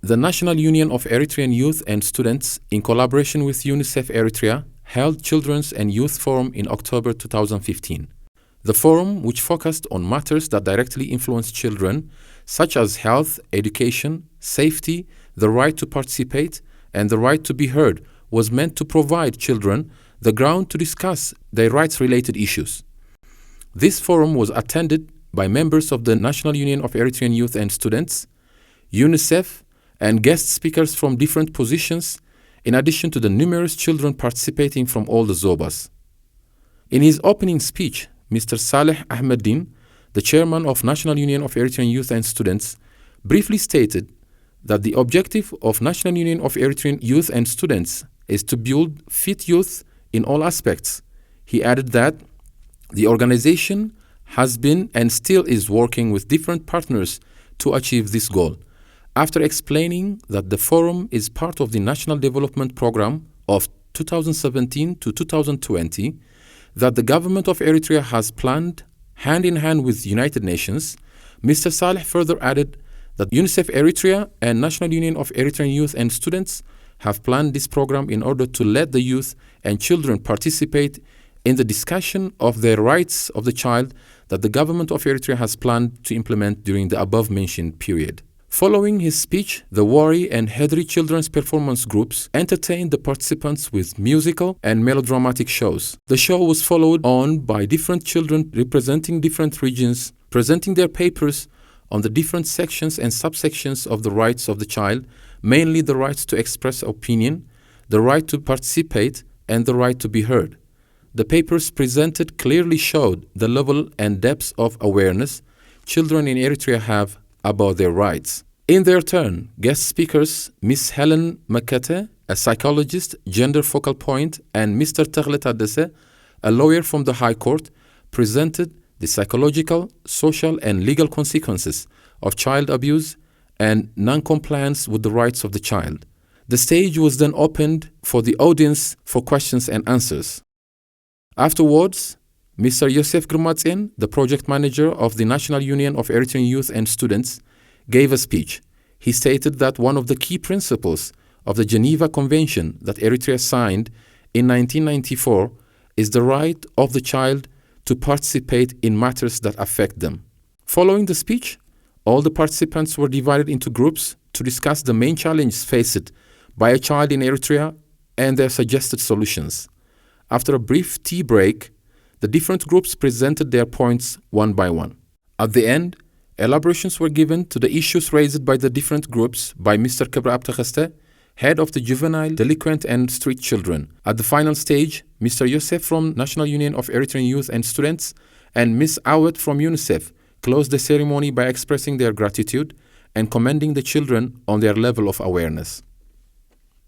The National Union of Eritrean Youth and Students, in collaboration with UNICEF Eritrea, held Children's and Youth Forum in October 2015. The forum, which focused on matters that directly influence children, such as health, education, safety, the right to participate, and the right to be heard, was meant to provide children the ground to discuss their rights-related issues. This forum was attended by members of the National Union of Eritrean Youth and Students, UNICEF, and guest speakers from different positions, in addition to the numerous children participating from all the Zobas. In his opening speech, Mr. Saleh Ahmeddin, the chairman of National Union of Eritrean Youth and Students, briefly stated that the objective of National Union of Eritrean Youth and Students is to build fit youth in all aspects. He added that the organization has been and still is working with different partners to achieve this goal. After explaining that the forum is part of the National Development Program of 2017 to 2020, that the government of Eritrea has planned hand in hand with the United Nations, Mr. Saleh further added that UNICEF Eritrea and National Union of Eritrean Youth and Students have planned this program in order to let the youth and children participate in the discussion of the rights of the child that the government of Eritrea has planned to implement during the above-mentioned period. Following his speech, the Wari and Hedri children's performance groups entertained the participants with musical and melodramatic shows. The show was followed on by different children representing different regions, presenting their papers on the different sections and subsections of the rights of the child, mainly the rights to express opinion, the right to participate, and the right to be heard. The papers presented clearly showed the level and depth of awareness children in Eritrea have about their rights. In their turn, guest speakers Ms. Helen Makete, a psychologist, gender focal point, and Mr. Tagle Tadesse, a lawyer from the High Court, presented the psychological, social, and legal consequences of child abuse and non-compliance with the rights of the child. The stage was then opened for the audience for questions and answers. Afterwards, Mr. Yosef Grmatzin, the project manager of the National Union of Eritrean Youth and Students, gave a speech. He stated that one of the key principles of the Geneva Convention that Eritrea signed in 1994 is the right of the child to participate in matters that affect them. Following the speech, all the participants were divided into groups to discuss the main challenges faced by a child in Eritrea and their suggested solutions. After a brief tea break, the different groups presented their points one by one. At the end, elaborations were given to the issues raised by the different groups by Mr. Kebra Abtakheste, head of the Juvenile, Delinquent and Street Children. At the final stage, Mr. Yosef from National Union of Eritrean Youth and Students and Ms. Awet from UNICEF closed the ceremony by expressing their gratitude and commending the children on their level of awareness.